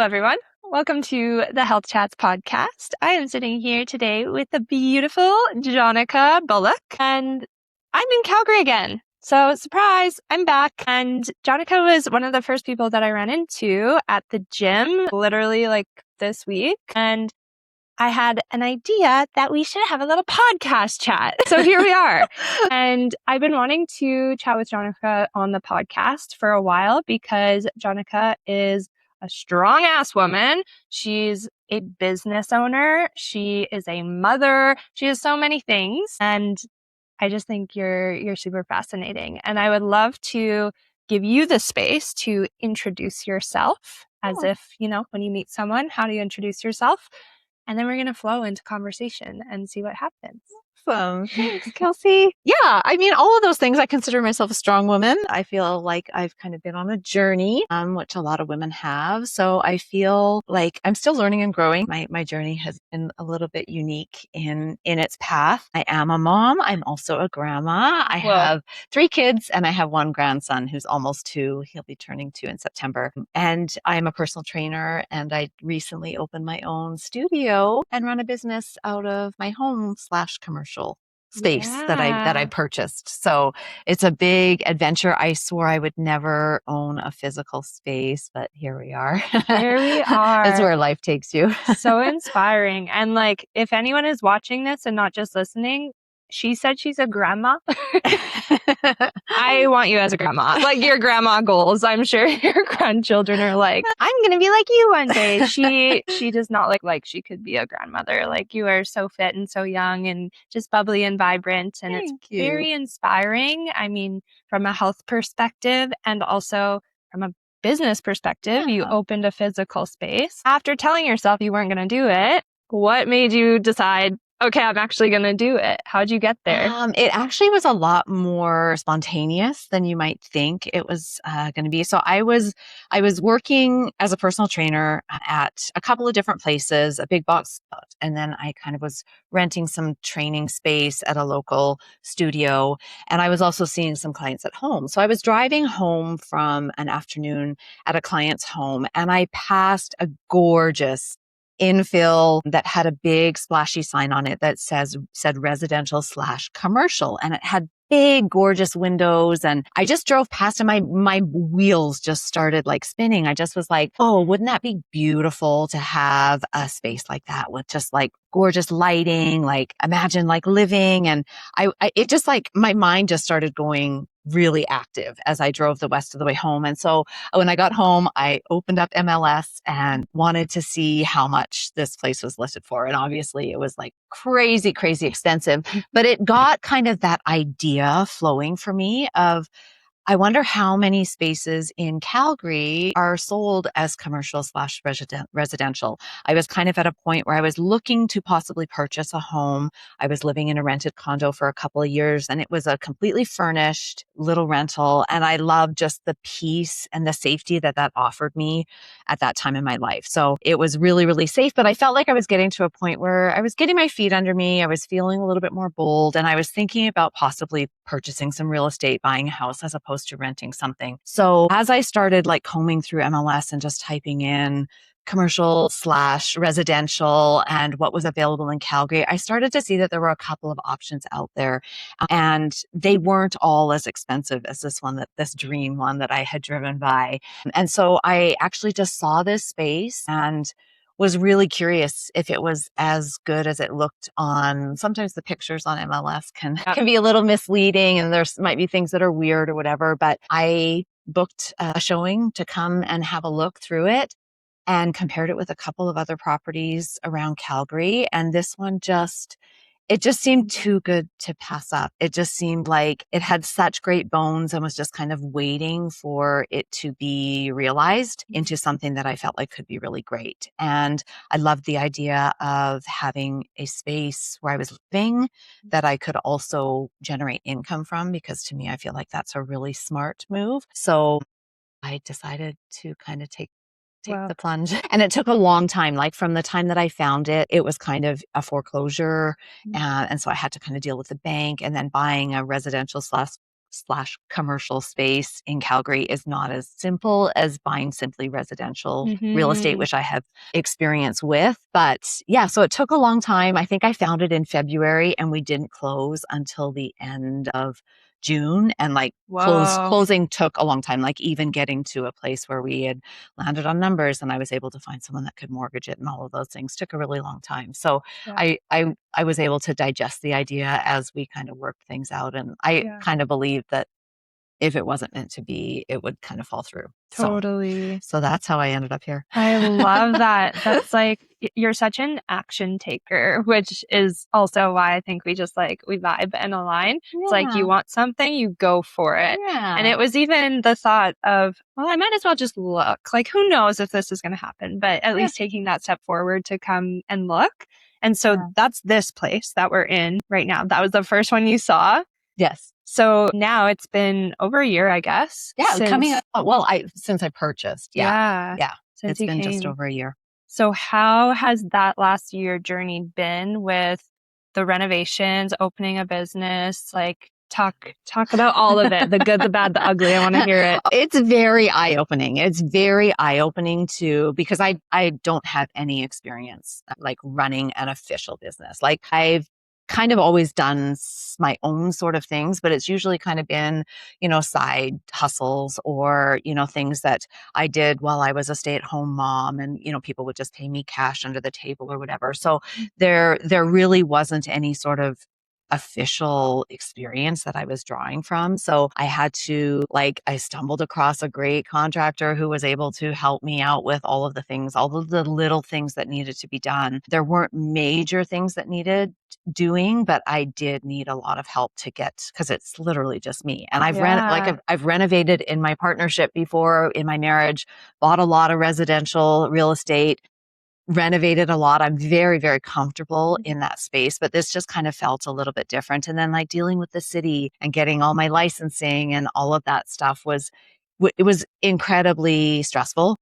Hello, everyone. Welcome to the Health Chats podcast. I am sitting here today with the beautiful Jonica Bullock, and I'm in Calgary again. So, surprise, I'm back. And Jonica was one of the first people that I ran into at the gym, literally like this week. And I had an idea that we should have a little podcast chat. So here we are. And I've been wanting to chat with Jonica on the podcast for a while because Jonica is a strong ass woman. She's a business owner. She is a mother. She is so many things. And I just think you're super fascinating. And I would love to give you the space to introduce yourself as if, when you meet someone, how do you introduce yourself? And then we're going to flow into conversation and see what happens. Awesome. Thanks, Kelsey. Yeah, I mean, all of those things, I consider myself a strong woman. I feel like I've kind of been on a journey, which a lot of women have. So I feel like I'm still learning and growing. My journey has been a little bit unique in its path. I am a mom. I'm also a grandma. I have 3 kids and I have 1 grandson who's almost 2. He'll be turning 2 in September. And I'm a personal trainer, and I recently opened my own studio and run a business out of my home/commercial space that I purchased. So it's a big adventure. I swore I would never own a physical space, but here we are. Here we are. That's where life takes you. So inspiring. And like, if anyone is watching this and not just listening, she said she's a grandma. I want you as a grandma. Like your grandma goals. I'm sure your grandchildren are like, I'm going to be like you one day. She does not look like she could be a grandmother. Like you are so fit and so young and just bubbly and vibrant. And it's very inspiring. I mean, from a health perspective and also from a business perspective, you opened a physical space. After telling yourself you weren't going to do it, what made you decide, okay, I'm actually going to do it? How'd you get there? It actually was a lot more spontaneous than you might think it was going to be. So I was working as a personal trainer at a couple of different places, a big box, and then I kind of was renting some training space at a local studio. And I was also seeing some clients at home. So I was driving home from an afternoon at a client's home, and I passed a gorgeous infill that had a big splashy sign on it that said residential/commercial, and it had big gorgeous windows. And I just drove past and my wheels just started like spinning. I just was like, oh, wouldn't that be beautiful to have a space like that with just like gorgeous lighting, like imagine like living. And it just like my mind just started going really active as I drove the rest of the way home. And so when I got home, I opened up MLS and wanted to see how much this place was listed for. And obviously it was like crazy, crazy expensive, but it got kind of that idea flowing for me of, I wonder how many spaces in Calgary are sold as commercial/residential. I was kind of at a point where I was looking to possibly purchase a home. I was living in a rented condo for a couple of years, and it was a completely furnished little rental. And I loved just the peace and the safety that offered me at that time in my life. So it was really, really safe, but I felt like I was getting to a point where I was getting my feet under me. I was feeling a little bit more bold, and I was thinking about possibly purchasing some real estate, buying a house as opposed to renting something. So as I started like combing through MLS and just typing in commercial/residential and what was available in Calgary, I started to see that there were a couple of options out there, and they weren't all as expensive as this dream one that I had driven by. And so I actually just saw this space and was really curious if it was as good as it looked on. Sometimes the pictures on MLS can be a little misleading, and there might be things that are weird or whatever, but I booked a showing to come and have a look through it and compared it with a couple of other properties around Calgary. And this one it just seemed too good to pass up. It just seemed like it had such great bones and was just kind of waiting for it to be realized into something that I felt like could be really great. And I loved the idea of having a space where I was living that I could also generate income from, because to me, I feel like that's a really smart move. So I decided to kind of take the plunge. And it took a long time. Like from the time that I found it, it was kind of a foreclosure. And so I had to kind of deal with the bank, and then buying a residential / commercial space in Calgary is not as simple as buying simply residential real estate, which I have experience with. But yeah, so it took a long time. I think I found it in February and we didn't close until the end of June, and like closing took a long time, like even getting to a place where we had landed on numbers and I was able to find someone that could mortgage it and all of those things took a really long time. So I was able to digest the idea as we kind of worked things out. And I kind of believed that if it wasn't meant to be, it would kind of fall through. Totally. So that's how I ended up here. I love that. That's like, you're such an action taker, which is also why I think we just like, we vibe and align. It's like, you want something, you go for it. And it was even the thought of, well, I might as well just look. Like, who knows if this is going to happen, but at least taking that step forward to come and look. And so that's this place that we're in right now. That was the first one you saw. Yes. So now it's been over a year, I guess. Yeah, coming up. Well, since I purchased. Yeah. Since it's been just over a year. So how has that last year journey been with the renovations, opening a business? Like talk about all of it, the good, the bad, the ugly. I want to hear it. It's very eye-opening. It's very eye-opening too, because I don't have any experience like running an official business. Like I've kind of always done my own sort of things, but it's usually kind of been, side hustles or, things that I did while I was a stay-at-home mom and, people would just pay me cash under the table or whatever. So there really wasn't any sort of official experience that I was drawing from. So I had to I stumbled across a great contractor who was able to help me out with all of the things, all of the little things that needed to be done. There weren't major things that needed doing, but I did need a lot of help to get, because it's literally just me. And I've renovated in my partnership before, in my marriage, bought a lot of residential real estate, renovated a lot. I'm very, very comfortable in that space, but this just kind of felt a little bit different. And then dealing with the city and getting all my licensing and all of that stuff it was incredibly stressful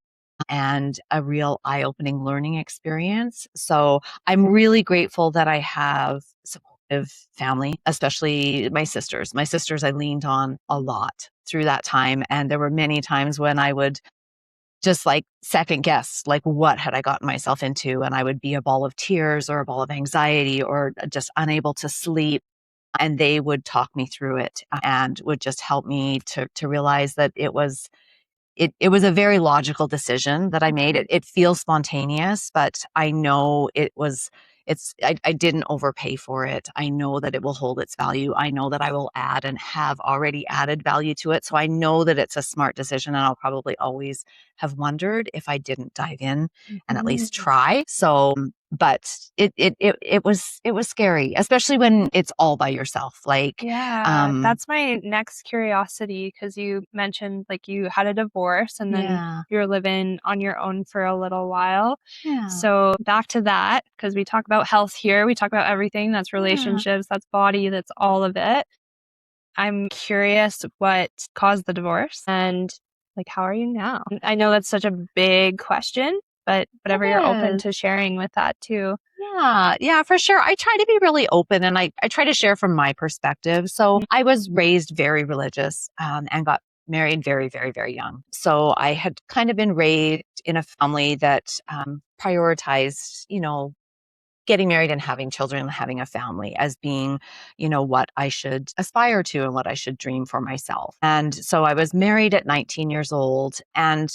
and a real eye-opening learning experience. So I'm really grateful that I have supportive family, especially my sisters. My sisters I leaned on a lot through that time. And there were many times when I would just second guess, what had I gotten myself into? And I would be a ball of tears or a ball of anxiety or just unable to sleep. And they would talk me through it and would just help me to realize that it was a very logical decision that I made. It feels spontaneous, but I know I didn't overpay for it. I know that it will hold its value. I know that I will add and have already added value to it. So I know that it's a smart decision, and I'll probably always have wondered if I didn't dive in and at least try. So, but it was scary, especially when it's all by yourself. That's my next curiosity, because you mentioned you had a divorce and then you're living on your own for a little while. So back to that, because we talk about health here, we talk about everything. That's relationships, that's body, that's all of it. I'm curious what caused the divorce and how are you now? I know that's such a big question, but whatever you're open to sharing with that too. Yeah, for sure. I try to be really open, and I try to share from my perspective. So I was raised very religious and got married very, very, very young. So I had kind of been raised in a family that prioritized, getting married and having children and having a family as being, what I should aspire to and what I should dream for myself. And so I was married at 19 years old, and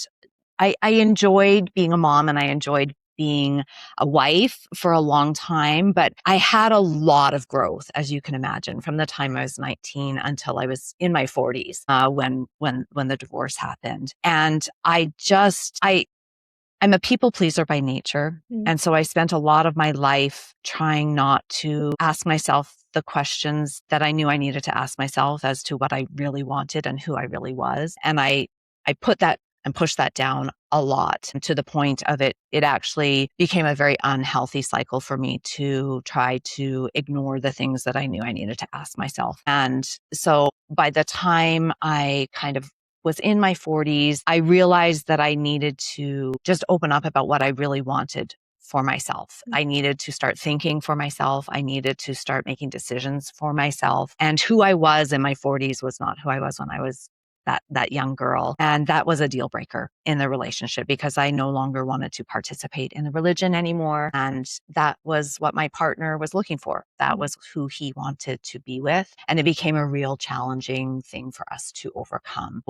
I enjoyed being a mom and I enjoyed being a wife for a long time, but I had a lot of growth, as you can imagine, from the time I was 19 until I was in my 40s, when the divorce happened. And I'm a people pleaser by nature. And so I spent a lot of my life trying not to ask myself the questions that I knew I needed to ask myself as to what I really wanted and who I really was. And I put that and pushed that down a lot, to the point of it actually became a very unhealthy cycle for me to try to ignore the things that I knew I needed to ask myself. And so by the time I kind of was in my 40s, I realized that I needed to just open up about what I really wanted for myself. I needed to start thinking for myself. I needed to start making decisions for myself. And who I was in my 40s was not who I was when I was that young girl. And that was a deal breaker in the relationship because I no longer wanted to participate in the religion anymore. And that was what my partner was looking for. That was who he wanted to be with. And it became a real challenging thing for us to overcome.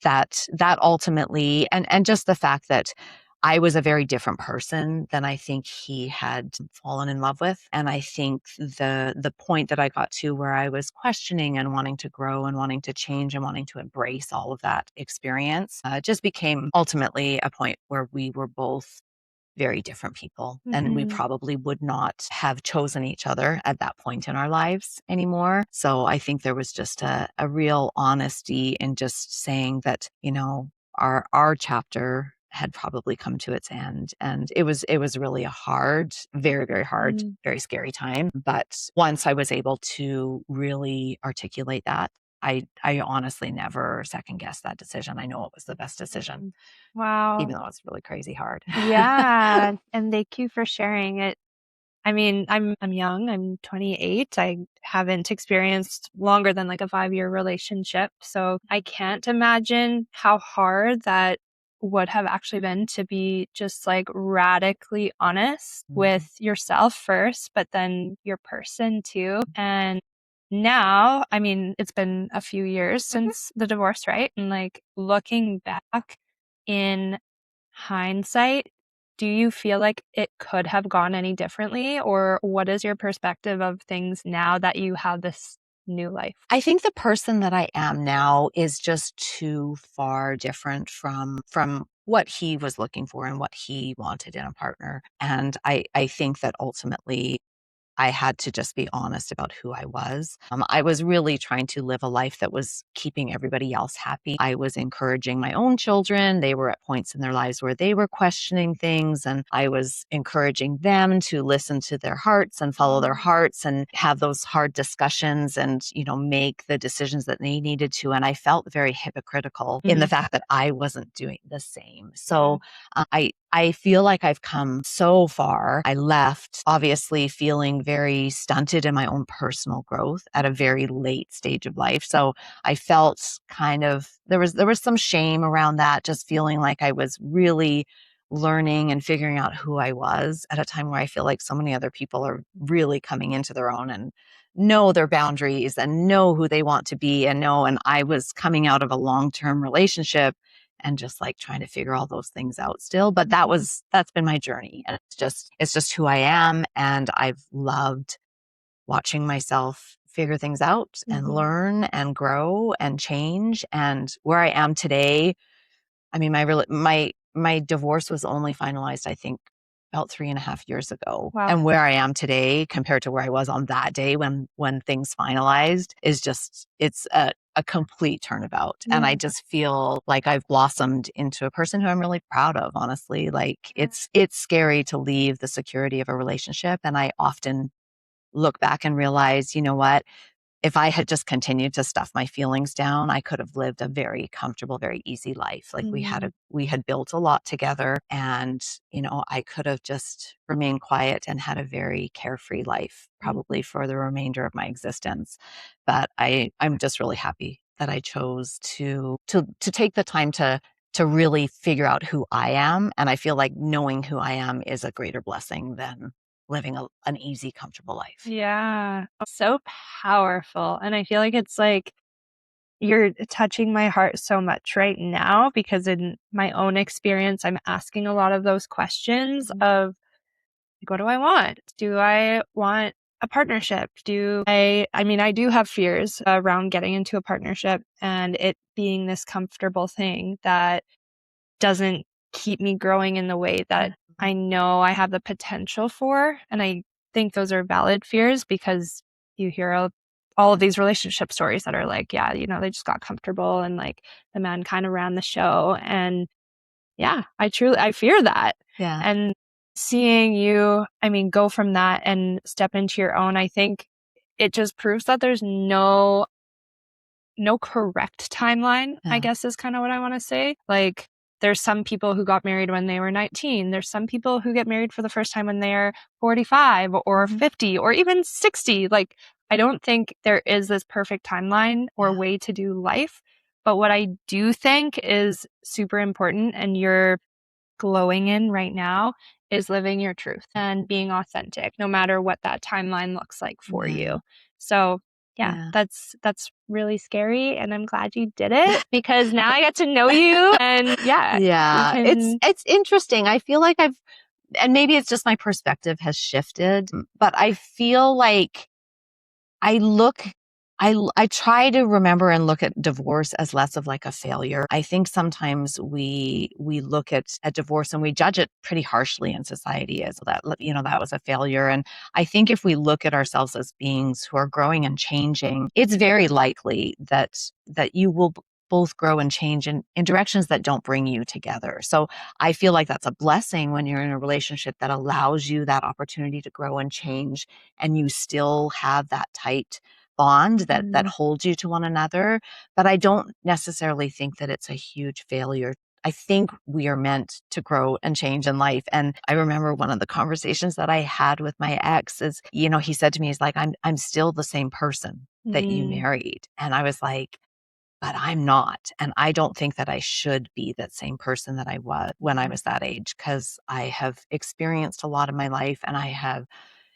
That ultimately, and just the fact that I was a very different person than I think he had fallen in love with. And I think the point that I got to where I was questioning and wanting to grow and wanting to change and wanting to embrace all of that experience just became ultimately a point where we were both very different people. And we probably would not have chosen each other at that point in our lives anymore. So I think there was just a real honesty in just saying that, our chapter had probably come to its end. And it was really a hard, very, very hard, very scary time. But once I was able to really articulate that, I honestly never second guessed that decision. I know it was the best decision. Wow. Even though it's really crazy hard. Yeah. And thank you for sharing it. I mean, I'm young. I'm 28. I haven't experienced longer than like a 5-year relationship. So I can't imagine how hard that would have actually been to be just like radically honest with yourself first, but then your person too. And now, I mean, it's been a few years since the divorce, right? And like looking back in hindsight, do you feel like it could have gone any differently? Or what is your perspective of things now that you have this new life? I think the person that I am now is just too far different from what he was looking for and what he wanted in a partner. And I think that ultimately I had to just be honest about who I was. I was really trying to live a life that was keeping everybody else happy. I was encouraging my own children. They were at points in their lives where they were questioning things, and I was encouraging them to listen to their hearts and follow their hearts and have those hard discussions and, make the decisions that they needed to. And I felt very hypocritical in the fact that I wasn't doing the same. So I feel like I've come so far. I left obviously feeling very stunted in my own personal growth at a very late stage of life. So I felt kind of, there was some shame around that, just feeling like I was really learning and figuring out who I was at a time where I feel like so many other people are really coming into their own and know their boundaries and know who they want to be and I was coming out of a long-term relationship and just like trying to figure all those things out still. But that's been my journey. And it's just who I am. And I've loved watching myself figure things out and learn and grow and change. And where I am today, I mean, my divorce was only finalized, I think, about 3.5 years ago. Wow. And where I am today compared to where I was on that day when things finalized is just, it's a complete turnabout. And I just feel like I've blossomed into a person who I'm really proud of, honestly. Like it's scary to leave the security of a relationship. And I often look back and realize, you know what? If I had just continued to stuff my feelings down, I could have lived a very comfortable, very easy life. Like we had built a lot together, and, I could have just remained quiet and had a very carefree life, probably for the remainder of my existence. But I'm just really happy that I chose to take the time to really figure out who I am. And I feel like knowing who I am is a greater blessing than living an easy, comfortable life. Yeah. So powerful. And I feel like it's like you're touching my heart so much right now because in my own experience, I'm asking a lot of those questions of like, what do I want? Do I want a partnership? I mean, I do have fears around getting into a partnership and it being this comfortable thing that doesn't keep me growing in the way that I know I have the potential for. And I think those are valid fears because you hear all of these relationship stories that are like, yeah, they just got comfortable and like the man kind of ran the show. And yeah, I fear that. Yeah. And seeing you, I mean, go from that and step into your own, I think it just proves that there's no correct timeline, I guess is kind of what I want to say. Like there's some people who got married when they were 19. There's some people who get married for the first time when they're 45 or 50 or even 60. Like, I don't think there is this perfect timeline or way to do life. But what I do think is super important, and you're glowing in right now, is living your truth and being authentic, no matter what that timeline looks like for you. So that's really scary, and I'm glad you did it because now I get to know you, and it's interesting. I feel like and maybe it's just my perspective has shifted, but I feel like I try to remember and look at divorce as less of like a failure. I think sometimes we look at divorce and we judge it pretty harshly in society as that, that was a failure. And I think if we look at ourselves as beings who are growing and changing, it's very likely that you will both grow and change in directions that don't bring you together. So I feel like that's a blessing when you're in a relationship that allows you that opportunity to grow and change, and you still have that tight bond that holds you to one another. But I don't necessarily think that it's a huge failure. I think we are meant to grow and change in life. And I remember one of the conversations that I had with my ex is, he said to me, he's like, I'm still the same person that you married. And I was like, but I'm not. And I don't think that I should be that same person that I was when I was that age, because I have experienced a lot of my life and I have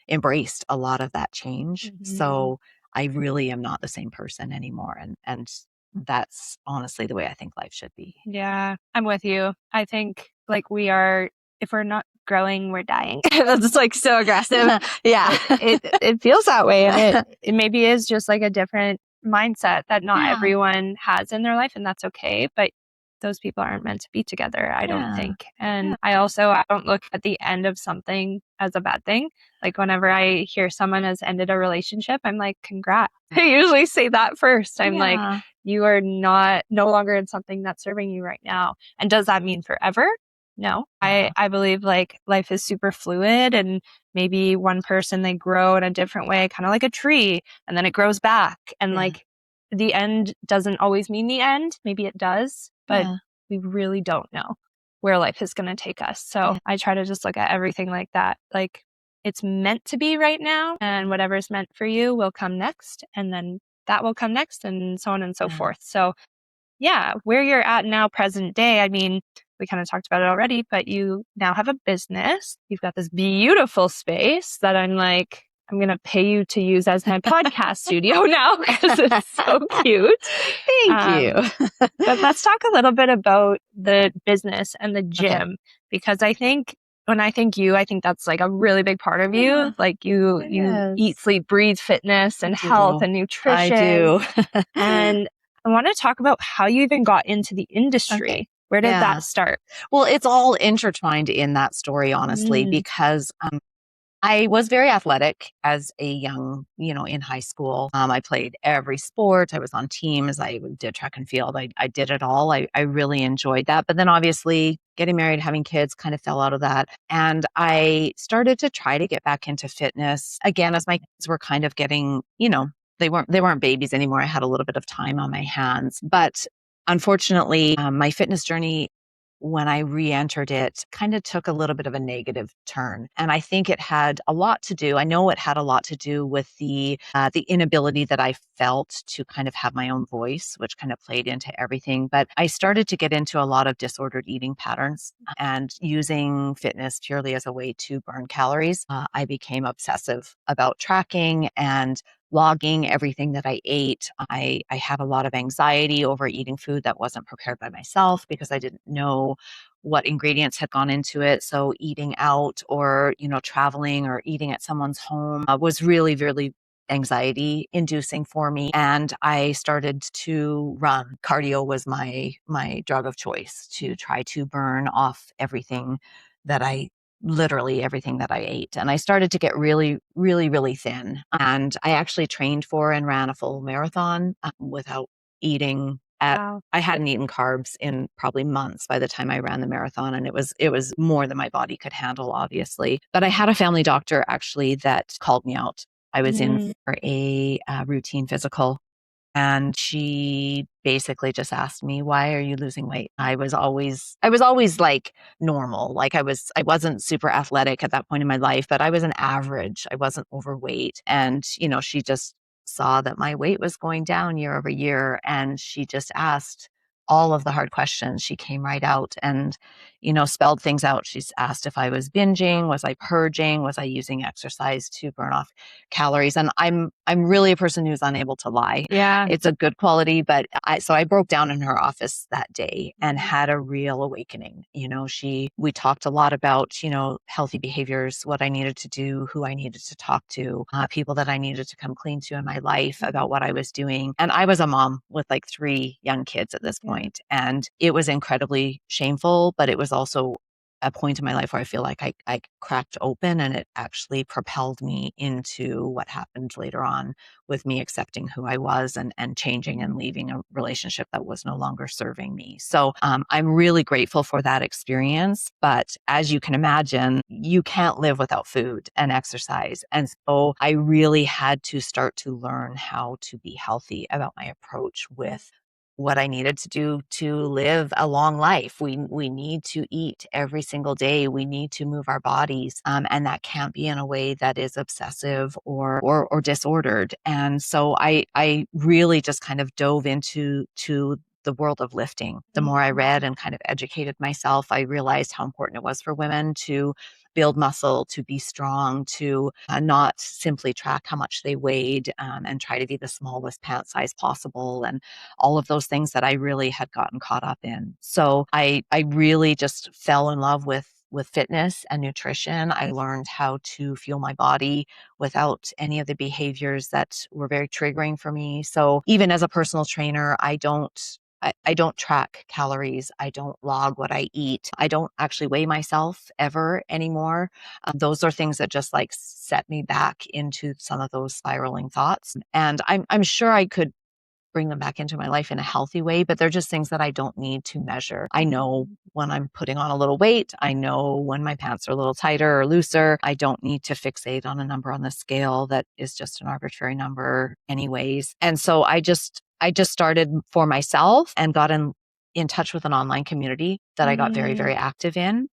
embraced a lot of that change. So I really am not the same person anymore. And that's honestly the way I think life should be. Yeah, I'm with you. I think like if we're not growing, we're dying. That's like so aggressive. It feels that way. And it maybe is just like a different mindset that not everyone has in their life, and that's okay. But those people aren't meant to be together, I don't think. And I don't look at the end of something as a bad thing. Like whenever I hear someone has ended a relationship, I'm like, congrats. I usually say that first. I'm like, you are no longer in something that's serving you right now. And does that mean forever? No. I believe like life is super fluid, and maybe one person, they grow in a different way, kind of like a tree, and then it grows back. And like the end doesn't always mean the end. Maybe it does, but we really don't know where life is going to take us. So I try to just look at everything like that. Like it's meant to be right now, and whatever's meant for you will come next, and then that will come next, and so on and so forth. So where you're at now, present day, I mean, we kind of talked about it already, but you now have a business. You've got this beautiful space that I'm like, I'm going to pay you to use as my podcast studio now because it's so cute. Thank you. But let's talk a little bit about the business and the gym, because I think when I think that's like a really big part of you. Like you eat, sleep, breathe fitness and health and nutrition. I do. And I want to talk about how you even got into the industry. Where did that start? Well, it's all intertwined in that story, honestly, because I was very athletic as a young, in high school. I played every sport. I was on teams. I did track and field. I did it all. I really enjoyed that. But then obviously getting married, having kids kind of fell out of that. And I started to try to get back into fitness again, as my kids were kind of getting, they weren't babies anymore. I had a little bit of time on my hands. But unfortunately, my fitness journey, when I re-entered it, kind of took a little bit of a negative turn. And I think it had a lot to do, I know it had a lot to do with the inability that I felt to kind of have my own voice, which kind of played into everything. But I started to get into a lot of disordered eating patterns and using fitness purely as a way to burn calories. I became obsessive about tracking and logging everything that I ate. I had a lot of anxiety over eating food that wasn't prepared by myself because I didn't know what ingredients had gone into it. So eating out or, traveling or eating at someone's home was really, really anxiety inducing for me. And I started to run. Cardio was my drug of choice to try to burn off literally everything that I ate. And I started to get really, really, really thin. And I actually trained for and ran a full marathon without eating. I hadn't eaten carbs in probably months by the time I ran the marathon. And it was more than my body could handle, obviously. But I had a family doctor actually that called me out. I was in for a routine physical. And she basically just asked me, "Why are you losing weight?" I was always like normal. Like I wasn't super athletic at that point in my life, but I was an average. I wasn't overweight. And, she just saw that my weight was going down year over year. And she just asked all of the hard questions. She came right out and, spelled things out. She's asked if I was binging, was I purging, was I using exercise to burn off calories? And I'm really a person who's unable to lie. Yeah. It's a good quality, but I broke down in her office that day and had a real awakening. We talked a lot about, healthy behaviors, what I needed to do, who I needed to talk to, people that I needed to come clean to in my life about what I was doing. And I was a mom with like 3 young kids at this point, and it was incredibly shameful, but it was also a point in my life where I feel like I cracked open, and it actually propelled me into what happened later on with me accepting who I was and changing and leaving a relationship that was no longer serving me. So I'm really grateful for that experience. But as you can imagine, you can't live without food and exercise. And so I really had to start to learn how to be healthy about my approach with what I needed to do to live a long life. We need to eat every single day. We need to move our bodies, and that can't be in a way that is obsessive or disordered. And so I really just kind of dove into the world of lifting. The more I read and kind of educated myself, I realized how important it was for women to build muscle, to be strong, to not simply track how much they weighed, and try to be the smallest pant size possible, and all of those things that I really had gotten caught up in. So I really just fell in love with fitness and nutrition. I learned how to fuel my body without any of the behaviors that were very triggering for me. So even as a personal trainer, I don't track calories. I don't log what I eat. I don't actually weigh myself ever anymore. Those are things that just like set me back into some of those spiraling thoughts. And I'm sure I could bring them back into my life in a healthy way, but they're just things that I don't need to measure. I know when I'm putting on a little weight. I know when my pants are a little tighter or looser. I don't need to fixate on a number on the scale that is just an arbitrary number anyways. And so I just started for myself and got in touch with an online community that I got very, very active in.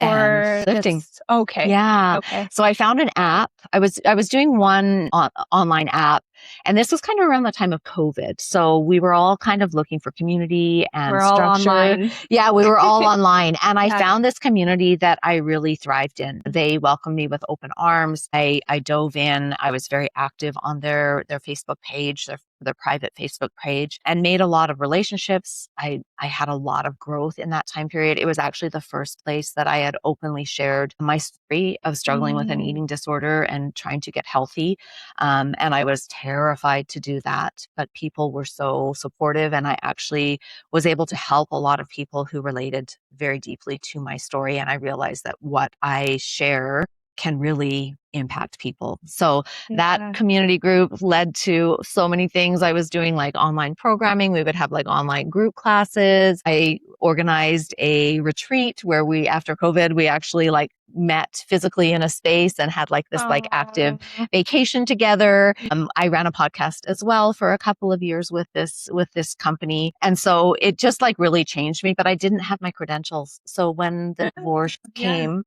For lifting. Okay. Yeah. Okay. So I found an app. I was doing one online app, and this was kind of around the time of COVID. So we were all kind of looking for community and We're all structure. online. Yeah, we were all online, and I Yeah. found this community that I really thrived in. They welcomed me with open arms. I dove in. I was very active on their Facebook page, their private Facebook page, and made a lot of relationships. I had a lot of growth in that time period. It was actually the first place that I had openly shared my story of struggling with an eating disorder and trying to get healthy. And I was terrified to do that, but people were so supportive, and I actually was able to help a lot of people who related very deeply to my story. And I realized that what I share can really impact people. So that community group led to so many things. I was doing like online programming. We would have like online group classes. I organized a retreat where after COVID, we actually like met physically in a space and had like this like active vacation together. I ran a podcast as well for a couple of years with this company. And so it just like really changed me, but I didn't have my credentials. So when the divorce came,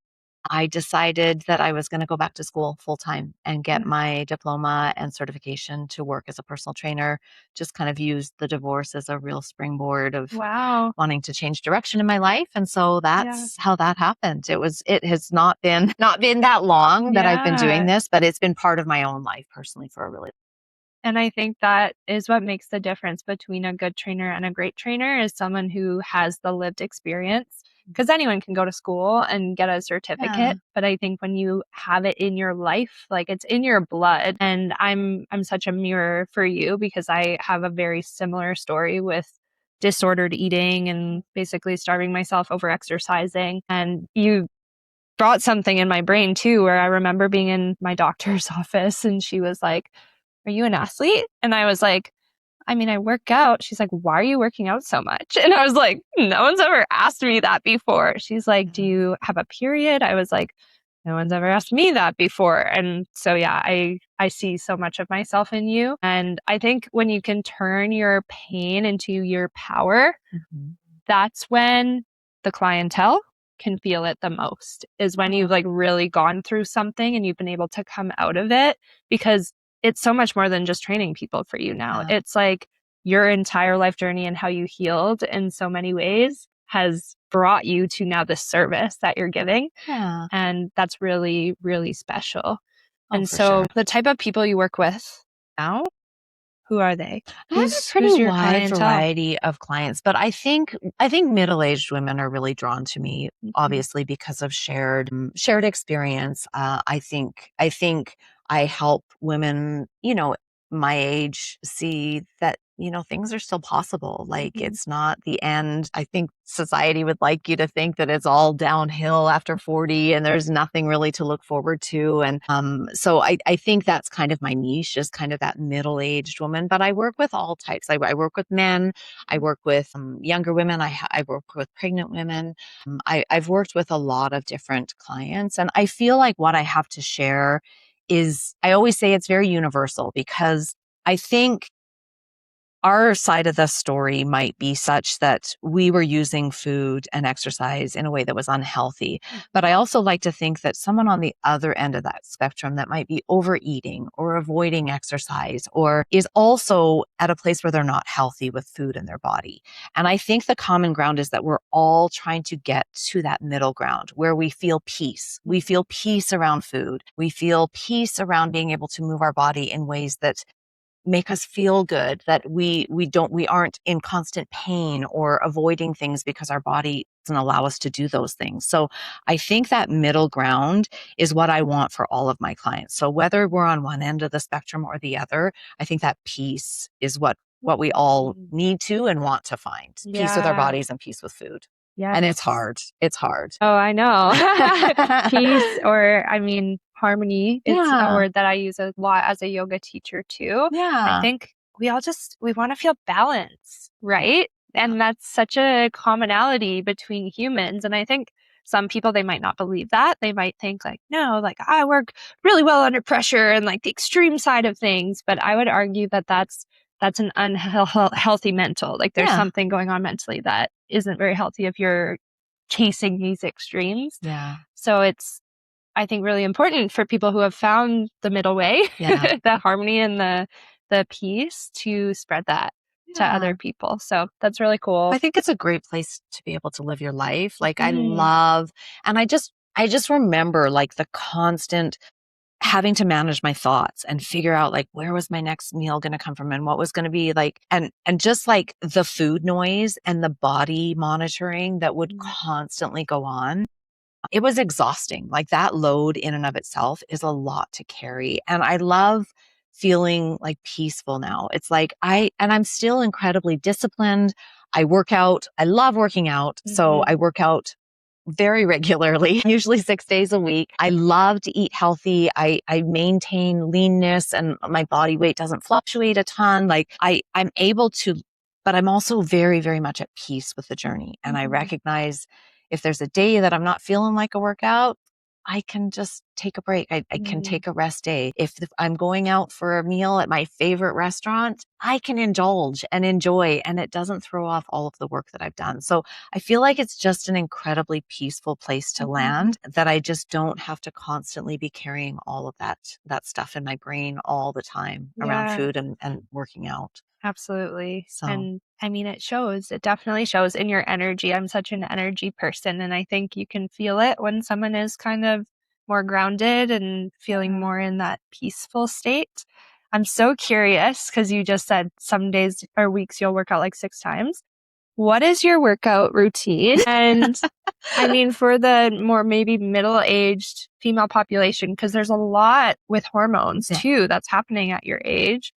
I decided that I was going to go back to school full time and get my diploma and certification to work as a personal trainer. Just kind of used the divorce as a real springboard of wanting to change direction in my life. And so that's how that happened. It has not been that long that I've been doing this, but it's been part of my own life personally for a really. And I think that is what makes the difference between a good trainer and a great trainer is someone who has the lived experience. Because anyone can go to school and get a certificate, but I think when you have it in your life, like it's in your blood. And I'm such a mirror for you because I have a very similar story with disordered eating and basically starving myself over exercising. And you brought something in my brain too, where I remember being in my doctor's office and she was like, "Are you an athlete?" And I was like, "I mean, I work out." She's like, "Why are you working out so much?" And I was like, "No one's ever asked me that before." She's like, "Do you have a period?" I was like, no one's ever asked me that before. And so, yeah, I see so much of myself in you. And I think when you can turn your pain into your power, that's when the clientele can feel it the most, is when you've like really gone through something and you've been able to come out of it, because it's so much more than just training people for you now. Yeah. It's like your entire life journey and how you healed in so many ways has brought you to now the service that you're giving. Yeah. And that's really, really special. Oh, And for so sure. the type of people you work with now, who are they? I have a pretty Who's your wide clientele? variety of clients, but I think middle-aged women are really drawn to me, obviously because of shared experience. I think I help women, my age see that, things are still possible. Like it's not the end. I think society would like you to think that it's all downhill after 40 and there's nothing really to look forward to. And so I think that's kind of my niche, is kind of that middle-aged woman. But I work with all types. I work with men. I work with younger women. I work with pregnant women. I've worked with a lot of different clients. And I feel like what I have to share is, I always say it's very universal, because I think our side of the story might be such that we were using food and exercise in a way that was unhealthy. But I also like to think that someone on the other end of that spectrum that might be overeating or avoiding exercise, or is also at a place where they're not healthy with food in their body. And I think the common ground is that we're all trying to get to that middle ground where we feel peace. We feel peace around food. We feel peace around being able to move our body in ways that make us feel good, that we aren't in constant pain or avoiding things because our body doesn't allow us to do those things. So I think that middle ground is what I want for all of my clients. So whether we're on one end of the spectrum or the other, I think that peace is what we all need to and want to find. Peace with our bodies and peace with food. Yeah. And it's hard. It's hard. Oh, I know. Peace, or I mean, harmony. It's a word that I use a lot as a yoga teacher too. I Yeah. think we want to feel balance, right? And that's such a commonality between humans. And I think some people, they might not believe that. They might think like, no, like I work really well under pressure and like the extreme side of things. But I would argue that that's an unhealthy mental. Like there's something going on mentally that isn't very healthy if you're chasing these extremes. Yeah. So it's, I think, really important for people who have found the middle way, the harmony and the peace, to spread that to other people. So that's really cool. I think it's a great place to be able to live your life. Like I love, and I just remember like the constant having to manage my thoughts and figure out like, where was my next meal going to come from and what was going to be like, and just like the food noise and the body monitoring that would constantly go on. It was exhausting. Like that load in and of itself is a lot to carry. And I love feeling like peaceful now. It's like I'm still incredibly disciplined. I work out. I love working out. So I work out very regularly, usually 6 days a week. I love to eat healthy. I maintain leanness and my body weight doesn't fluctuate a ton. Like I'm able to, but I'm also very, very much at peace with the journey. And I recognize if there's a day that I'm not feeling like a workout, I can just take a break. I can take a rest day. If I'm going out for a meal at my favorite restaurant, I can indulge and enjoy, and it doesn't throw off all of the work that I've done. So I feel like it's just an incredibly peaceful place to land, that I just don't have to constantly be carrying all of that stuff in my brain all the time around food and working out. Absolutely. So. And I mean, it shows. It definitely shows in your energy. I'm such an energy person, and I think you can feel it when someone is kind of more grounded and feeling more in that peaceful state. I'm so curious, because you just said some days or weeks you'll work out like 6 times. What is your workout routine? And I mean, for the more maybe middle-aged female population, because there's a lot with hormones too that's happening at your age.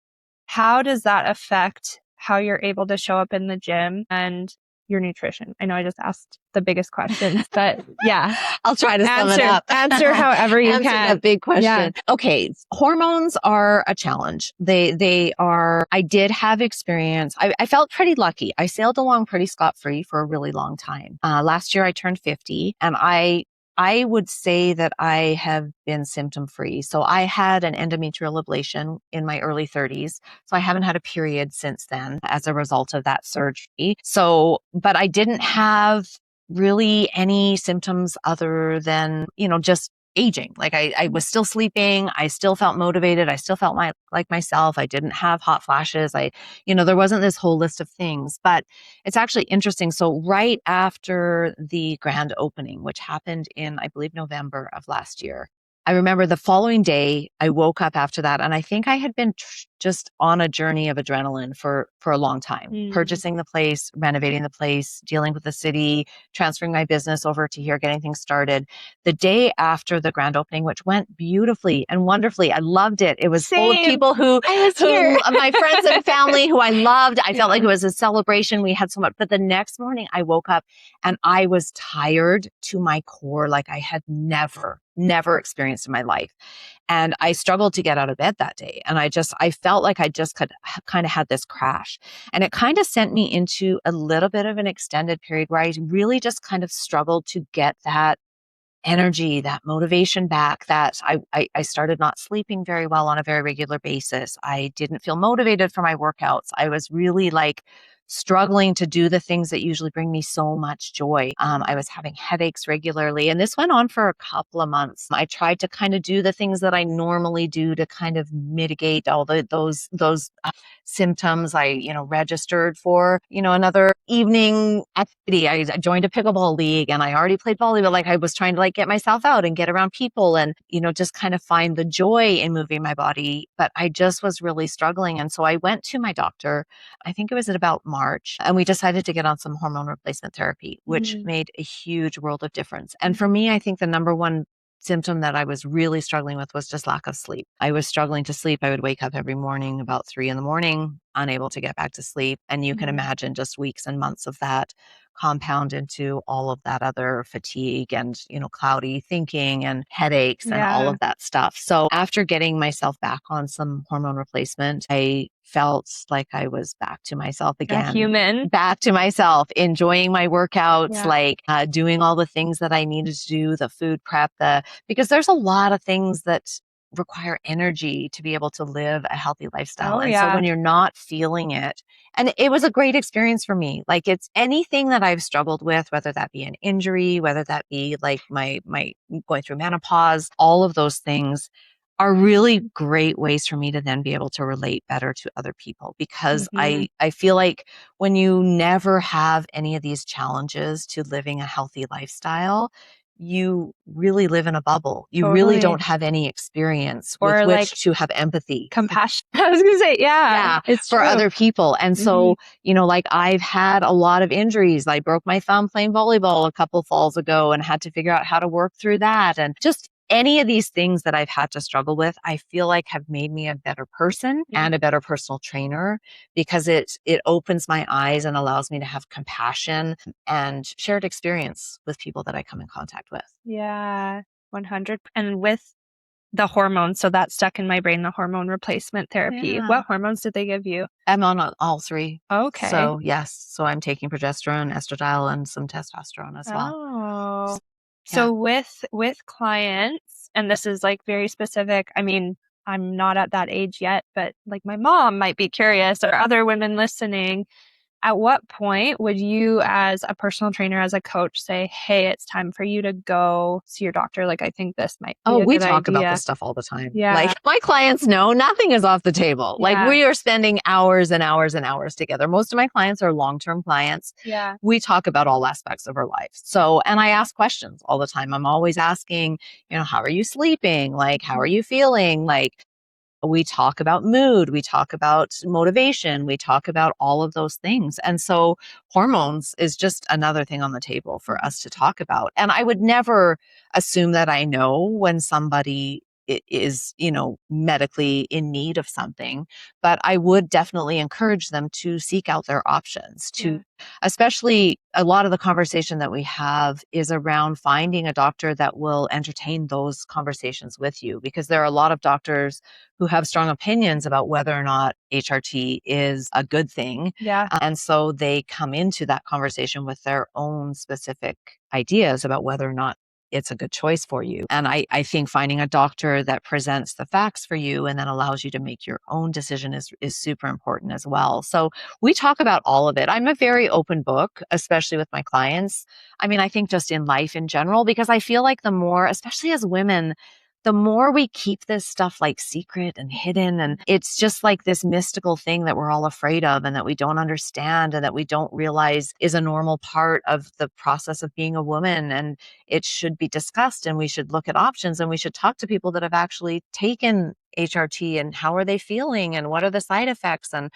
How does that affect how you're able to show up in the gym and your nutrition? I know I just asked the biggest questions, but yeah. I'll try to sum it up. Answer however you Answer can. that big question. Yeah. Okay. Hormones are a challenge. They are, I did have experience. I felt pretty lucky. I sailed along pretty scot-free for a really long time. Last year I turned 50 and I I would say that I have been symptom free. So I had an endometrial ablation in my early 30s. So I haven't had a period since then as a result of that surgery. So, but I didn't have really any symptoms other than, just aging. Like I was still sleeping. I still felt motivated. I still felt like myself. I didn't have hot flashes. There wasn't this whole list of things, but it's actually interesting. So right after the grand opening, which happened in, I believe, November of last year, I remember the following day, I woke up after that, and I think I had been just on a journey of adrenaline for a long time, purchasing the place, renovating the place, dealing with the city, transferring my business over to here, getting things started. The day after the grand opening, which went beautifully and wonderfully, I loved it. It was full of people who my friends and family who I loved. I felt like it was a celebration. We had so much. But the next morning, I woke up and I was tired to my core, like I had never experienced in my life. And I struggled to get out of bed that day. And I felt like I just kind of had this crash. And it kind of sent me into a little bit of an extended period where I really just kind of struggled to get that energy, that motivation back, that I started not sleeping very well on a very regular basis. I didn't feel motivated for my workouts. I was really like struggling to do the things that usually bring me so much joy. I was having headaches regularly, and this went on for a couple of months. I tried to kind of do the things that I normally do to kind of mitigate all those symptoms. I, registered for, another evening activity. I joined a pickleball league, and I already played volleyball. Like I was trying to like get myself out and get around people and, just kind of find the joy in moving my body. But I just was really struggling. And so I went to my doctor, I think it was at about March, and we decided to get on some hormone replacement therapy, which made a huge world of difference. And for me, I think the number one symptom that I was really struggling with was just lack of sleep. I was struggling to sleep. I would wake up every morning about 3 a.m, unable to get back to sleep. And you can imagine just weeks and months of that compound into all of that other fatigue and, cloudy thinking and headaches and all of that stuff. So after getting myself back on some hormone replacement, I felt like I was back to myself again. Back to myself, enjoying my workouts, doing all the things that I needed to do, the food prep, because there's a lot of things that require energy to be able to live a healthy lifestyle. So when you're not feeling it, and it was a great experience for me. Like it's anything that I've struggled with, whether that be an injury, whether that be like my going through menopause, all of those things are really great ways for me to then be able to relate better to other people, because I feel like when you never have any of these challenges to living a healthy lifestyle, you really live in a bubble. You really don't have any experience with which to have empathy. Compassion. I was going to say, it's for true. other people. And so, like I've had a lot of injuries. I broke my thumb playing volleyball a couple falls ago and had to figure out how to work through that. And just any of these things that I've had to struggle with, I feel like have made me a better person and a better personal trainer, because it opens my eyes and allows me to have compassion and shared experience with people that I come in contact with. Yeah, 100. And with the hormones, so that stuck in my brain, the hormone replacement therapy. What hormones did they give you? I'm on all three. Okay. So yes, so I'm taking progesterone, estradiol, and some testosterone as well. Oh. So with clients, and this is like very specific, I mean, I'm not at that age yet, but like my mom might be curious, or other women listening. At what point would you, as a personal trainer, as a coach, say, hey, it's time for you to go see your doctor? Like, I think this might be a we good talk idea. about this stuff all the time. Yeah. Like my clients know nothing is off the table. Yeah. Like we are spending hours and hours and hours together. Most of my clients are long-term clients. Yeah. We talk about all aspects of our life. So, and I ask questions all the time. I'm always asking, how are you sleeping? Like, how are you feeling? Like, we talk about mood, we talk about motivation, we talk about all of those things. And so hormones is just another thing on the table for us to talk about. And I would never assume that I know when somebody is, medically in need of something, but I would definitely encourage them to seek out their options, especially a lot of the conversation that we have is around finding a doctor that will entertain those conversations with you, because there are a lot of doctors who have strong opinions about whether or not HRT is a good thing. Yeah. And so they come into that conversation with their own specific ideas about whether or not it's a good choice for you. And I think finding a doctor that presents the facts for you and then allows you to make your own decision is super important as well. So we talk about all of it. I'm a very open book, especially with my clients. I mean, I think just in life in general, because I feel like the more, especially as women, the more we keep this stuff like secret and hidden, and it's just like this mystical thing that we're all afraid of and that we don't understand and that we don't realize is a normal part of the process of being a woman. And it should be discussed, and we should look at options, and we should talk to people that have actually taken HRT and how are they feeling and what are the side effects and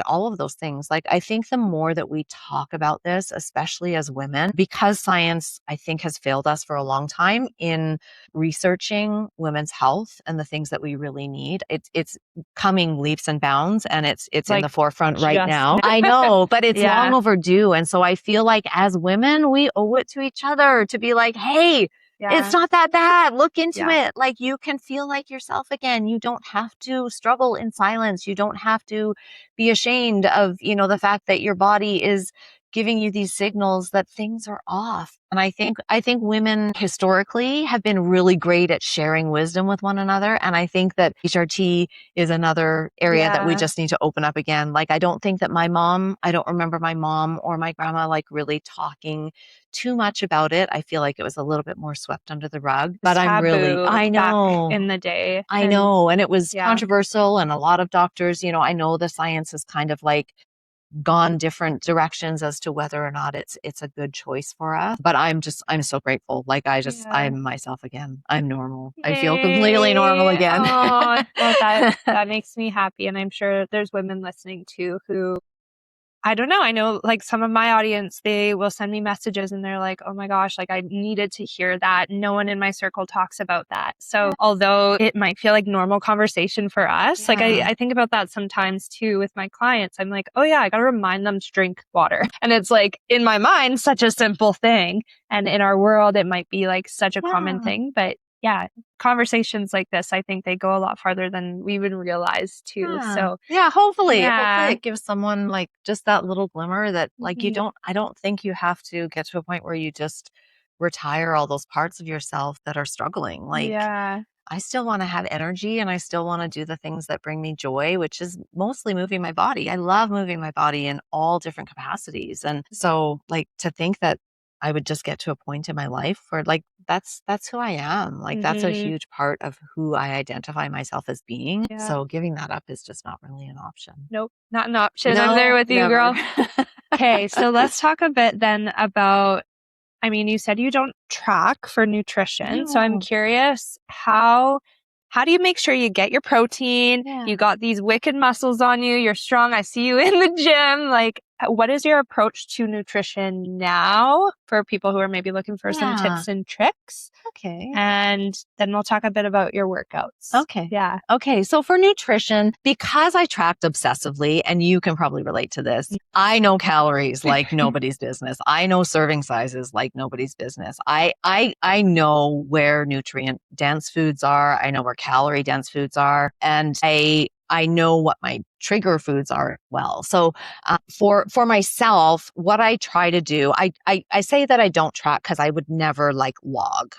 all of those things. Like, I think the more that we talk about this, especially as women, because science, I think, has failed us for a long time in researching women's health and the things that we really need. It's coming leaps and bounds, and it's in the forefront right now. I know, but it's long overdue. And so I feel like as women, we owe it to each other to be like, hey, it's not that bad. Look into it. Like, you can feel like yourself again. You don't have to struggle in silence. You don't have to be ashamed of, the fact that your body is giving you these signals that things are off. And I think women historically have been really great at sharing wisdom with one another. And I think that HRT is another area that we just need to open up again. Like, I don't remember my mom or my grandma like really talking too much about it. I feel like it was a little bit more swept under the rug, but I know back in the day. I know. And it was controversial, and a lot of doctors, I know the science has kind of like gone different directions as to whether or not it's a good choice for us. But I'm so grateful. Like, I'm myself again. I'm normal. Yay. I feel completely normal again. Oh, well, that makes me happy. And I'm sure there's women listening too who, I don't know. I know like some of my audience, they will send me messages and they're like, oh my gosh, like I needed to hear that. No one in my circle talks about that. So although it might feel like normal conversation for us, like I think about that sometimes too with my clients. I'm like, oh yeah, I got to remind them to drink water. And it's like in my mind, such a simple thing. And in our world, it might be like such a common thing, but yeah, conversations like this, I think they go a lot farther than we even realize too. So hopefully it gives someone like just that little glimmer that like I don't think you have to get to a point where you just retire all those parts of yourself that are struggling. Like, I still want to have energy, and I still want to do the things that bring me joy, which is mostly moving my body. I love moving my body in all different capacities. And so like to think that I would just get to a point in my life where like, that's who I am. Like, that's a huge part of who I identify myself as being. So giving that up is just not really an option. Nope, not an option. I'm there with you, girl. Okay. So let's talk a bit then about, I mean, you said you don't track for nutrition. No. So I'm curious, how do you make sure you get your protein? You got these wicked muscles on you. You're strong. I see you in the gym. Like, what is your approach to nutrition now for people who are maybe looking for some tips and tricks? Okay. And then we'll talk a bit about your workouts. Okay. Yeah. Okay. So for nutrition, because I tracked obsessively, and you can probably relate to this, I know calories like nobody's business. I know serving sizes like nobody's business. I know where nutrient dense foods are. I know where calorie dense foods are. And I know what my trigger foods are well. So for myself, what I try to do, I say that I don't track because I would never like log.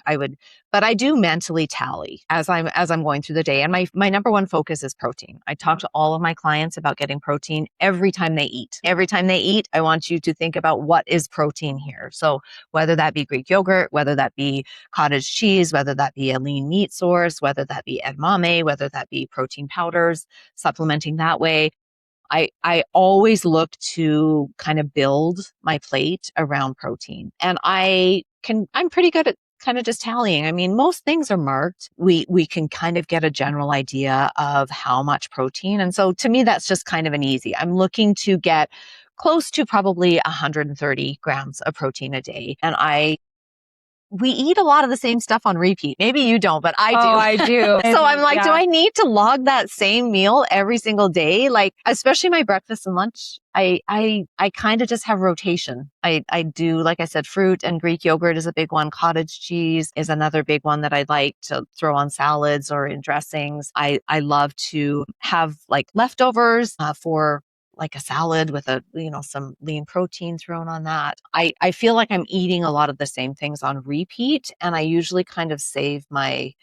But I do mentally tally as I'm going through the day. And my number one focus is protein. I talk to all of my clients about getting protein every time they eat. Every time they eat, I want you to think about what is protein here. So whether that be Greek yogurt, whether that be cottage cheese, whether that be a lean meat source, whether that be edamame, whether that be protein powders, supplementing that way. I always look to kind of build my plate around protein. And I'm pretty good at kind of just tallying. I mean, most things are marked. We can kind of get a general idea of how much protein. And so to me, that's just kind of an easy. I'm looking to get close to probably 130 grams of protein a day. And we eat a lot of the same stuff on repeat. Maybe you don't, but I do. Oh, I do. So I'm like, do I need to log that same meal every single day? Like, especially my breakfast and lunch, I kind of just have rotation. I do, like I said, fruit and Greek yogurt is a big one. Cottage cheese is another big one that I like to throw on salads or in dressings. I love to have like leftovers for like a salad with some lean protein thrown on that. I feel like I'm eating a lot of the same things on repeat, and I usually kind of save my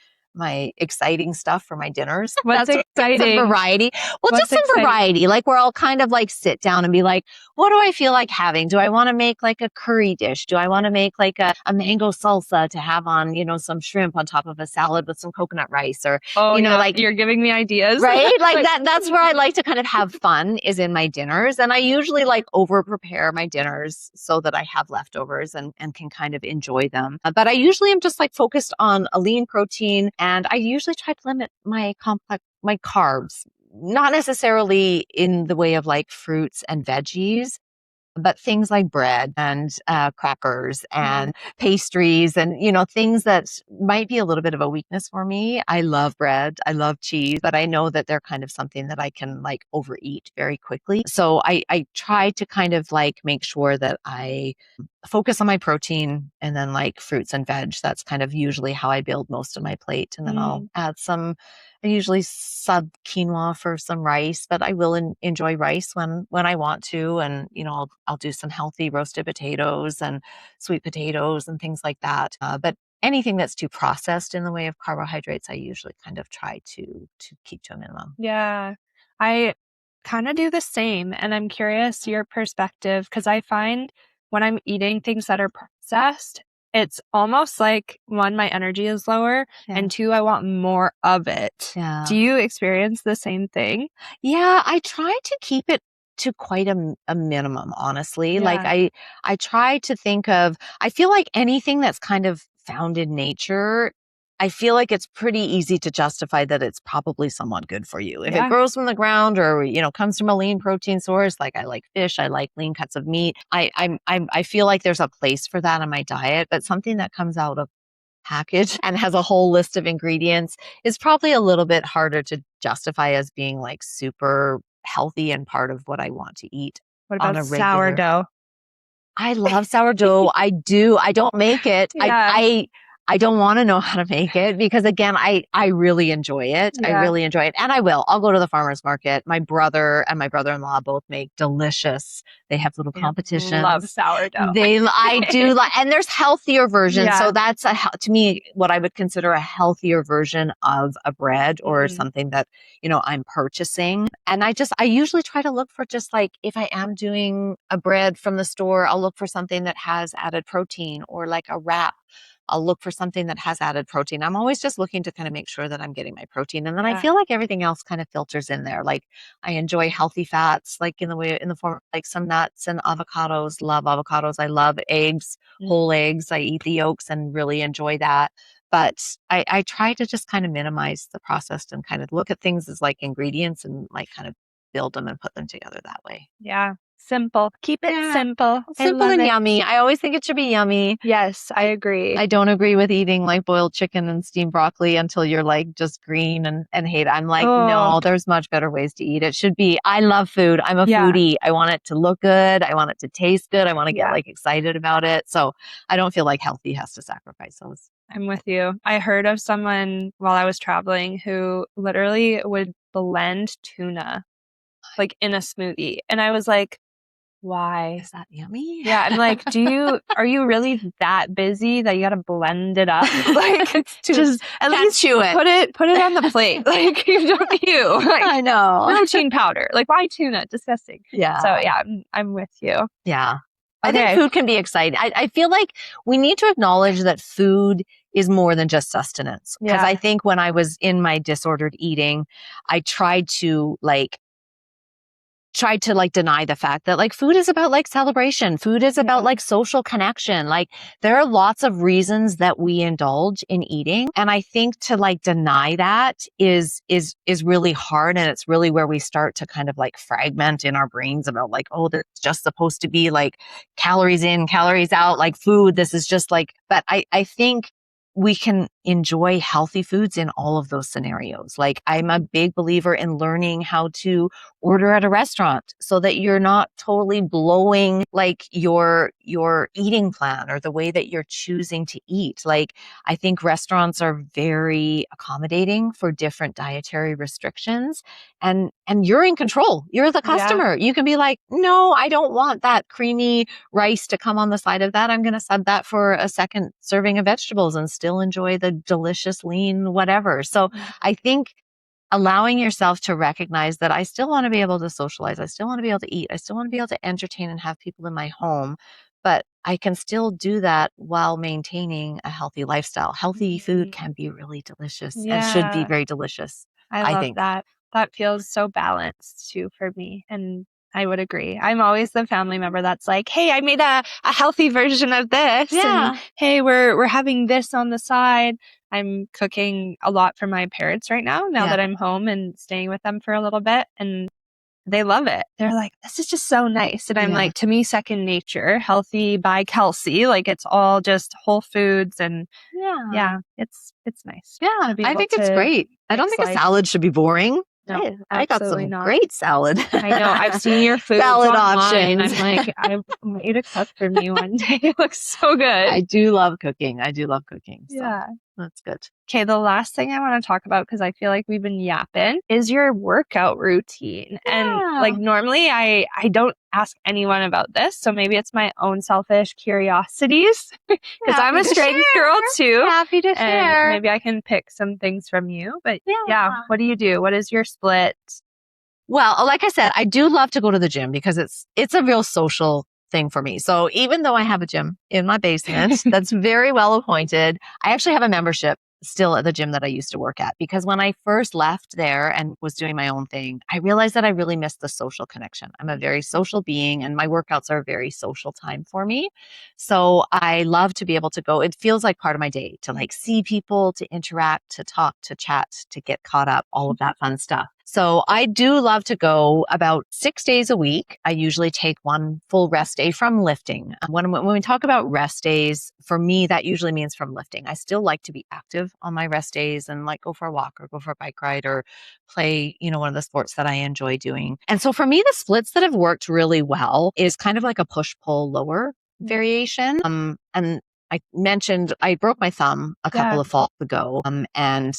exciting stuff for my dinners. What's That's exciting? some variety. Well, What's just some exciting? variety. Like where I'll kind of like sit down and be like, what do I feel like having? Do I want to make like a curry dish? Do I want to make like a mango salsa to have on, some shrimp on top of a salad with some coconut rice or, Oh, yeah, like you're giving me ideas. right? Like that's where I like to kind of have fun is in my dinners. And I usually like over prepare my dinners so that I have leftovers and can kind of enjoy them. But I usually am just like focused on a lean protein, and I usually try to limit my carbs, not necessarily in the way of like fruits and veggies, but things like bread and crackers and pastries and, things that might be a little bit of a weakness for me. I love bread. I love cheese, but I know that they're kind of something that I can like overeat very quickly. So I try to kind of like make sure that I focus on my protein and then like fruits and veg. That's kind of usually how I build most of my plate. And then I'll add I usually sub quinoa for some rice, but I will enjoy rice when I want to. And, I'll do some healthy roasted potatoes and sweet potatoes and things like that. But anything that's too processed in the way of carbohydrates, I usually kind of try to keep to a minimum. Yeah, I kind of do the same. And I'm curious your perspective because I find when I'm eating things that are processed, it's almost like one, my energy is lower, and two, I want more of it. Yeah. Do you experience the same thing? Yeah, I try to keep it to quite a minimum, honestly. Like I try to think of, I feel like anything that's kind of found in nature, I feel like it's pretty easy to justify that it's probably somewhat good for you. If it grows from the ground or, comes from a lean protein source, like I like fish, I like lean cuts of meat. I feel like there's a place for that in my diet, but something that comes out of package and has a whole list of ingredients is probably a little bit harder to justify as being like super healthy and part of what I want to eat. What on about a regular sourdough? I love sourdough. I do. I don't make it. Yeah. I don't want to know how to make it because again, I really enjoy it. I Yeah. really enjoy it. And I'll go to the farmer's market. My brother and my brother-in-law both make delicious. They have little competitions. Love sourdough. I do like, and there's healthier versions. Yeah. So that's to me, what I would consider a healthier version of a bread or something that, I'm purchasing. And I usually try to look for just like, if I am doing a bread from the store, I'll look for something that has added protein or like a wrap. I'll look for something that has added protein. I'm always just looking to kind of make sure that I'm getting my protein. And then I feel like everything else kind of filters in there. Like I enjoy healthy fats, like in the form of like some nuts and avocados. Love avocados. I love eggs, whole eggs. I eat the yolks and really enjoy that. But I try to just kind of minimize the processed and kind of look at things as like ingredients and like kind of build them and put them together that way. Yeah. Simple. Keep it simple. Simple and yummy. I always think it should be yummy. Yes, I agree. I don't agree with eating like boiled chicken and steamed broccoli until you're like just green and hate it. I'm like, no, there's much better ways to eat. It should be, I love food. I'm a foodie. I want it to look good. I want it to taste good. I want to get like excited about it. So I don't feel like healthy has to sacrifice those. I'm with you. I heard of someone while I was traveling who literally would blend tuna like in a smoothie. And I was like, why? Is that yummy? Yeah. I'm like, are you really that busy that you got to blend it up? Like, just at least chew it. Put it on the plate. Like, you. Like, I know. Protein powder. Like, why tuna? Disgusting. Yeah. So yeah, I'm with you. Yeah. I think food can be exciting. I feel like we need to acknowledge that food is more than just sustenance. Because I think when I was in my disordered eating, I tried to deny the fact that like food is about like celebration. Food is about like social connection. Like there are lots of reasons that we indulge in eating. And I think to like deny that is really hard. And it's really where we start to kind of like fragment in our brains about like, oh, that's just supposed to be like calories in, calories out, like food. This is just like, but I think we can enjoy healthy foods in all of those scenarios. Like I'm a big believer in learning how to order at a restaurant so that you're not totally blowing like your your eating plan or the way that you're choosing to eat. Like, I think restaurants are very accommodating for different dietary restrictions, and you're in control. You're the customer. You can be like, no, I don't want that creamy rice to come on the side of that. I'm going to sub that for a second serving of vegetables and still enjoy the delicious lean whatever. So I think allowing yourself to recognize that I still want to be able to socialize. I still want to be able to eat. I still want to be able to entertain and have people in my home, but I can still do that while maintaining a healthy lifestyle. Healthy food can be really delicious and should be very delicious. I I love think. that. That feels so balanced too for me. And I would agree. I'm always the family member that's like, hey, I made a healthy version of this. Yeah. And hey, we're having this on the side. I'm cooking a lot for my parents right now that I'm home and staying with them for a little bit. And they love it. They're like, this is just so nice. And I'm like, to me, second nature, healthy by Kelsey. Like, it's all just whole foods. And it's nice. Yeah, I think it's great. I don't think a salad should be boring. No, I got some not. great salad. I know. I've seen your food salad online. options. I'm like, I want you to cook for me one day. It looks so good. I do love cooking. So that's good. Okay, the last thing I want to talk about, because I feel like we've been yapping, is your workout routine. And like normally I don't ask anyone about this. So maybe it's my own selfish curiosities because I'm a strength girl too. Happy to share. Maybe I can pick some things from you. But what do you do? What is your split? Well, like I said, I do love to go to the gym because it's a real social thing for me. So even though I have a gym in my basement that's very well appointed, I actually have a membership still at the gym that I used to work at, because when I first left there and was doing my own thing, I realized that I really missed the social connection. I'm a very social being and my workouts are a very social time for me. So I love to be able to go. It feels like part of my day to like see people, to interact, to talk, to chat, to get caught up, all of that fun stuff. So I do love to go about 6 days a week. I usually take one full rest day from lifting. When we talk about rest days, for me, that usually means from lifting. I still like to be active on my rest days and like go for a walk or go for a bike ride or play, one of the sports that I enjoy doing. And so for me, the splits that have worked really well is kind of like a push-pull lower variation. And I mentioned I broke my thumb a couple of falls ago. And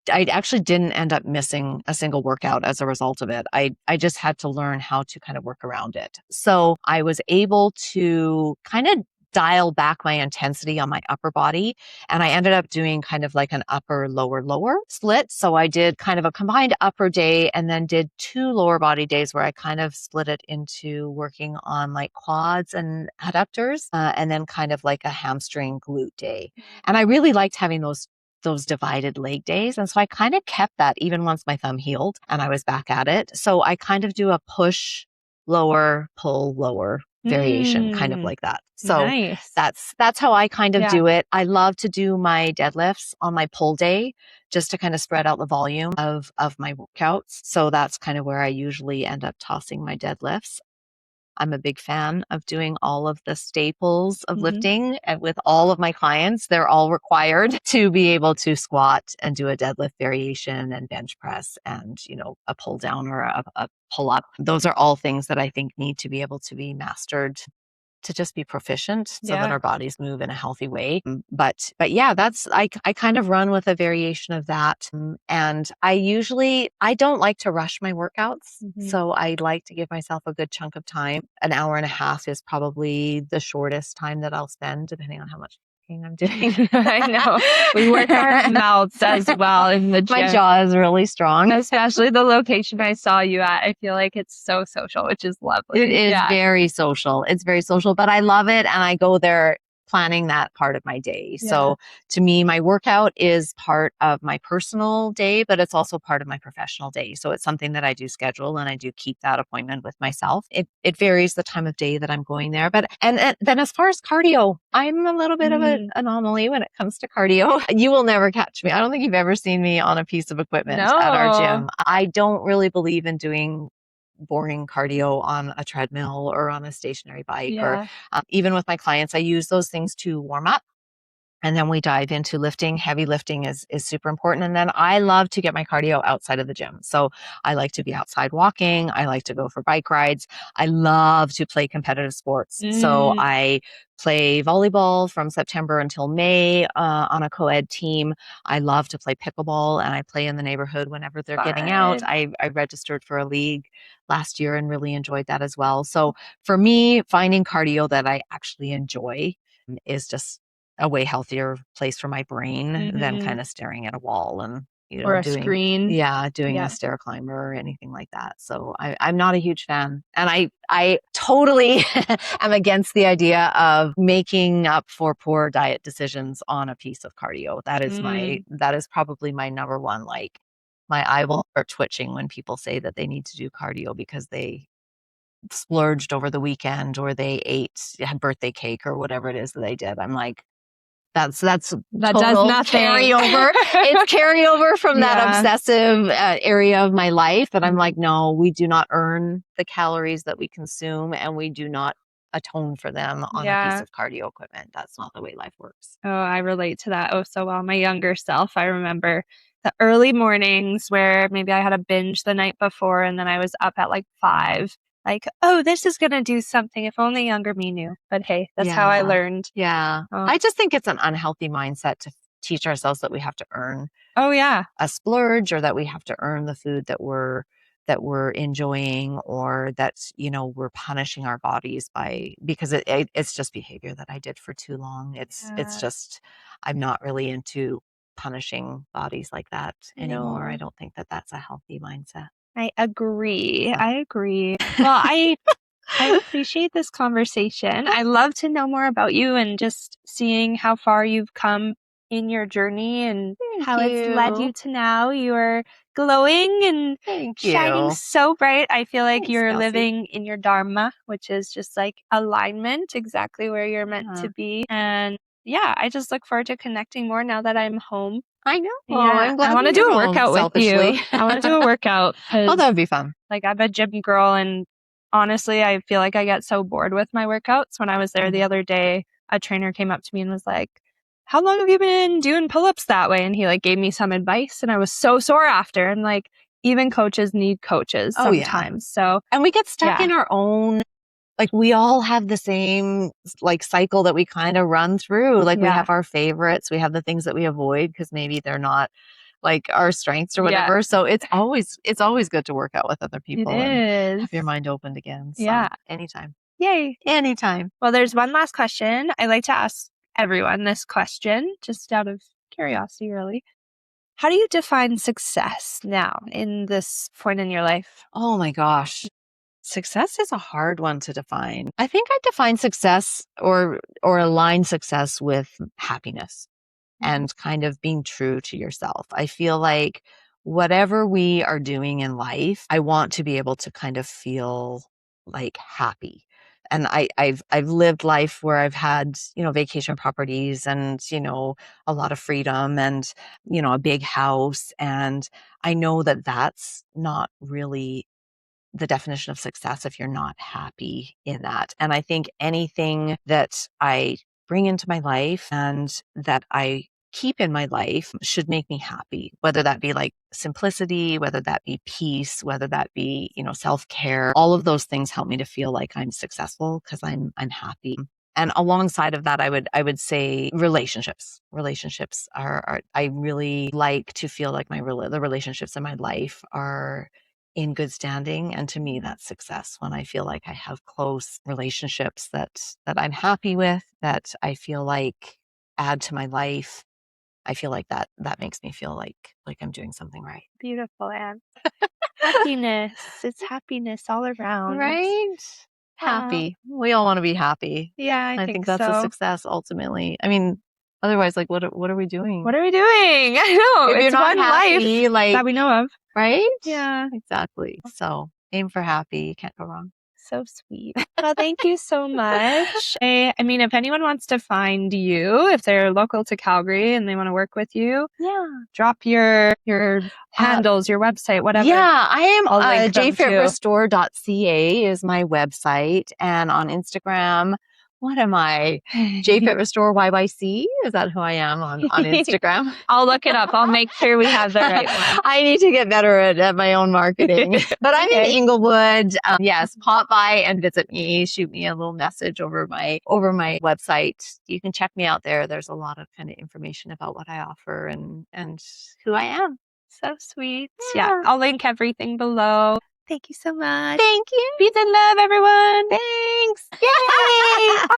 I actually didn't end up missing a single workout as a result of it. I just had to learn how to kind of work around it. So I was able to kind of dial back my intensity on my upper body. And I ended up doing kind of like an upper, lower split. So I did kind of a combined upper day and then did 2 lower body days where I kind of split it into working on like quads and adductors, and then kind of like a hamstring glute day. And I really liked having those divided leg days. And so I kind of kept that even once my thumb healed and I was back at it. So I kind of do a push lower, pull lower variation, kind of like that. So that's how I kind of do it. I love to do my deadlifts on my pull day just to kind of spread out the volume of my workouts. So that's kind of where I usually end up tossing my deadlifts. I'm a big fan of doing all of the staples of lifting, and with all of my clients, they're all required to be able to squat and do a deadlift variation and bench press and, a pull down or a pull up. Those are all things that I think need to be able to be mastered to just be proficient so that our bodies move in a healthy way. But yeah, I kind of run with a variation of that. And I don't like to rush my workouts. So I like to give myself a good chunk of time. An hour and a half is probably the shortest time that I'll spend, depending on how much I'm doing. I know. We work our mouths as well in the gym. My jaw is really strong. Especially the location I saw you at. I feel like it's so social, which is lovely. It is very social. It's very social, but I love it. And I go there planning that part of my day. So to me, my workout is part of my personal day, but it's also part of my professional day. So it's something that I do schedule and I do keep that appointment with myself. It varies the time of day that I'm going there. But and then as far as cardio, I'm a little bit of an anomaly when it comes to cardio. You will never catch me. I don't think you've ever seen me on a piece of equipment at our gym. I don't really believe in doing boring cardio on a treadmill or on a stationary bike or even with my clients, I use those things to warm up And then we dive into lifting. Heavy lifting is super important. And then I love to get my cardio outside of the gym. So I like to be outside walking. I like to go for bike rides. I love to play competitive sports. So I play volleyball from September until May on a co-ed team. I love to play pickleball, and I play in the neighborhood whenever they're getting out. I registered for a league last year and really enjoyed that as well. So for me, finding cardio that I actually enjoy is just a way healthier place for my brain than kind of staring at a wall and, or a doing screen. a stair climber or anything like that. So I'm not a huge fan. And I totally am against the idea of making up for poor diet decisions on a piece of cardio. That is probably my number one. Like, my eyeballs are twitching when people say that they need to do cardio because they splurged over the weekend or they had birthday cake or whatever it is that they did. I'm like, that does nothing. Carryover. It's carryover from that obsessive area of my life. But I'm like, no, we do not earn the calories that we consume, and we do not atone for them on a piece of cardio equipment. That's not the way life works. Oh, I relate to that so well. My younger self, I remember the early mornings where maybe I had a binge the night before and then I was up at like 5. Like, oh, this is going to do something. If only younger me knew. But hey, that's how I learned. Yeah. I just think it's an unhealthy mindset to teach ourselves that we have to earn a splurge, or that we have to earn the food that we're enjoying, or that, we're punishing our bodies because it's just behavior that I did for too long. It's just, I'm not really into punishing bodies like that anymore. I don't think that that's a healthy mindset. I agree. Well, I appreciate this conversation. I love to know more about you and just seeing how far you've come in your journey and how it's led you to now. You're glowing and shining so bright. I feel like you're living in your dharma, which is just like alignment, exactly where you're meant to be. And I just look forward to connecting more now that I'm home. I know. Yeah, I'm glad I want to do a workout with you. I want to do a workout. Oh, that would be fun. Like, I'm a gym girl, and honestly, I feel like I get so bored with my workouts. When I was there the other day, a trainer came up to me and was like, how long have you been doing pull-ups that way? And he like gave me some advice, and I was so sore after. And like, even coaches need coaches sometimes. So, and we get stuck in our own, like, we all have the same like cycle that we kind of run through. Like, we have our favorites, we have the things that we avoid because maybe they're not like our strengths or whatever. So it's always good to work out with other people and have your mind opened again. So anytime. Yay. Anytime. Well, there's one last question. I like to ask everyone this question, just out of curiosity, really. How do you define success now in this point in your life? Oh my gosh. Success is a hard one to define. I think I define success or align success with happiness and kind of being true to yourself. I feel like whatever we are doing in life, I want to be able to kind of feel like happy. And I've lived life where I've had, vacation properties and, a lot of freedom and, a big house. And I know that that's not really the definition of success if you're not happy in that. And I think anything that I bring into my life and that I keep in my life should make me happy, whether that be like simplicity, whether that be peace, whether that be, self-care. All of those things help me to feel like I'm successful because I'm happy. And alongside of that, I would say relationships. Relationships are I really like to feel like the relationships in my life are in good standing. And to me, that's success, when I feel like I have close relationships that I'm happy with, that I feel like add to my life. I feel like that makes me feel like I'm doing something right. Beautiful, Anne. Happiness. It's happiness all around. Right? Happy. We all want to be happy. Yeah, I think that's a success ultimately. I mean, otherwise, like, what are we doing? What are we doing? I know. If it's you're not one happy, life that we know of. Right? Yeah. Exactly. So aim for happy. You can't go wrong. So sweet. Well, thank you so much. I mean, if anyone wants to find you, if they're local to Calgary and they want to work with you, drop your handles, your website, whatever. Yeah, I am jfitrestore.ca is my website. And on Instagram, what am I? JFit Restore YYC? Is that who I am on Instagram? I'll look it up. I'll make sure we have the right one. I need to get better at my own marketing. But I'm in Inglewood. Yes, pop by and visit me. Shoot me a little message over my website. You can check me out there. There's a lot of kind of information about what I offer and who I am. So sweet. Yeah, I'll link everything below. Thank you so much. Thank you. Peace and love, everyone. Thanks. Yay!